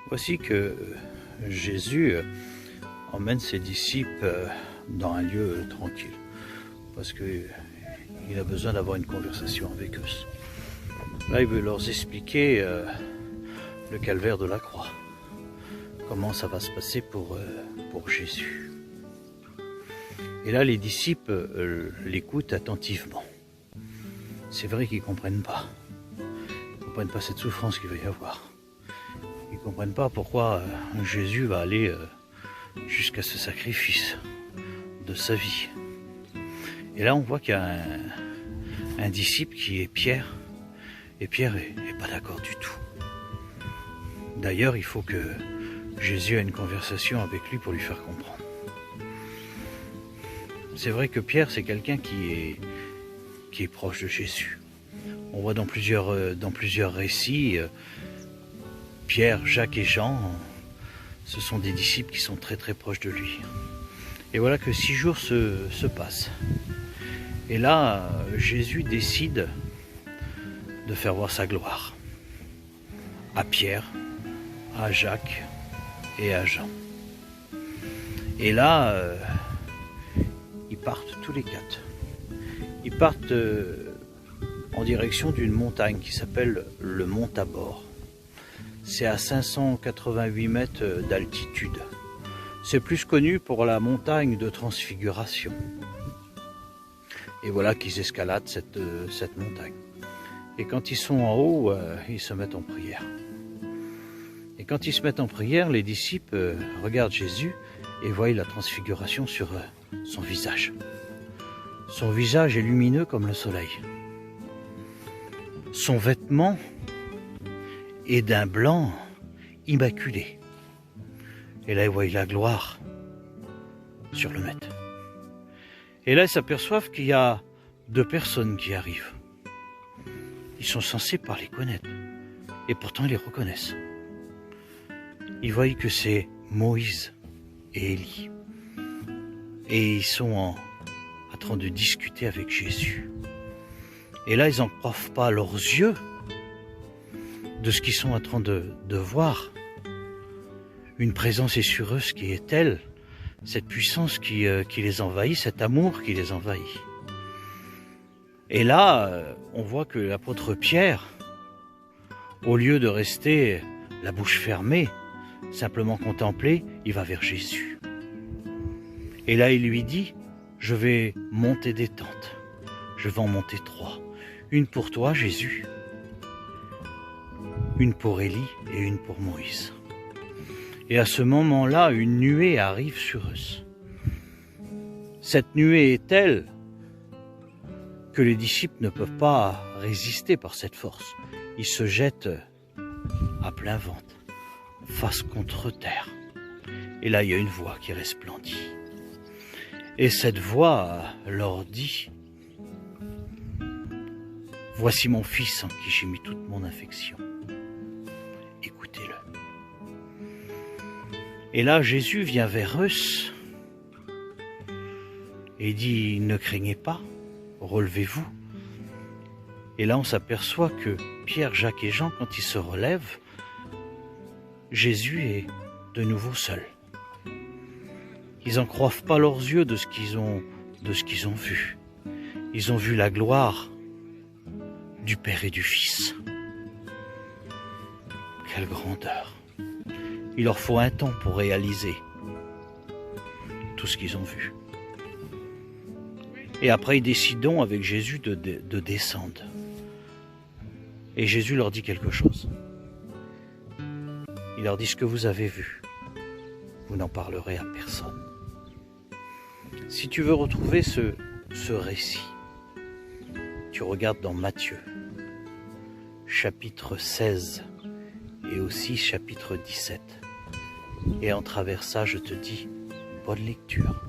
Voici que Jésus emmène ses disciples dans un lieu tranquille, parce qu'il a besoin d'avoir une conversation avec eux. Là, il veut leur expliquer le calvaire de la croix, comment ça va se passer pour Jésus. Et là, les disciples l'écoutent attentivement. C'est vrai qu'ils ne comprennent pas. Ils ne comprennent pas cette souffrance qu'il va y avoir. Ils ne comprennent pas pourquoi Jésus va aller jusqu'à ce sacrifice de sa vie. Et là, on voit qu'il y a un disciple qui est Pierre. Et Pierre n'est pas d'accord du tout. D'ailleurs, il faut que Jésus ait une conversation avec lui pour lui faire comprendre. C'est vrai que Pierre, c'est quelqu'un qui est proche de Jésus. On voit dans plusieurs récits, Pierre, Jacques et Jean, ce sont des disciples qui sont très très proches de lui. Et voilà que 6 jours se passent. Et là, Jésus décide de faire voir sa gloire à Pierre, à Jacques et à Jean. Et là, ils partent tous les 4. Ils partent en direction d'une montagne qui s'appelle le mont Tabor. C'est à 588 mètres d'altitude. C'est plus connu pour la montagne de Transfiguration. Et voilà qu'ils escaladent cette montagne. Et quand ils sont en haut, ils se mettent en prière. Et quand ils se mettent en prière, les disciples regardent Jésus et voient la transfiguration sur son visage. Son visage est lumineux comme le soleil. Son vêtement est d'un blanc immaculé. Et là, ils voient la gloire sur le maître. Et là, ils s'aperçoivent qu'il y a 2 personnes qui arrivent. Ils sont censés pas les connaître. Et pourtant, ils les reconnaissent. Ils voient que c'est Moïse et Élie. Et ils sont en train de discuter avec Jésus. Et là, ils n'en croient pas leurs yeux de ce qu'ils sont en train de voir. Une présence essureuse qui est telle, cette puissance qui les envahit, cet amour qui les envahit. Et là, on voit que l'apôtre Pierre, au lieu de rester la bouche fermée, simplement contempler, il va vers Jésus. Et là, il lui dit, je vais monter des tentes. Je vais en monter 3. Une pour toi, Jésus. Une pour Élie et une pour Moïse. Et à ce moment-là, une nuée arrive sur eux. Cette nuée est telle que les disciples ne peuvent pas résister par cette force. Ils se jettent à plein ventre, face contre terre. Et là, il y a une voix qui resplendit. Et cette voix leur dit, « Voici mon fils en qui j'ai mis toute mon affection. Écoutez-le. » Et là, Jésus vient vers eux et dit, « Ne craignez pas, relevez-vous. » Et là, on s'aperçoit que Pierre, Jacques et Jean, quand ils se relèvent, Jésus est de nouveau seul. Ils n'en croient pas leurs yeux de ce qu'ils ont vu. Ils ont vu la gloire du Père et du Fils. Quelle grandeur! Il leur faut un temps pour réaliser tout ce qu'ils ont vu. Et après, ils décident avec Jésus de descendre. Et Jésus leur dit quelque chose. Il leur dit, ce que vous avez vu, vous n'en parlerez à personne. Si tu veux retrouver ce récit, tu regardes dans Matthieu, chapitre 16 et aussi chapitre 17. Et en travers ça, je te dis, bonne lecture.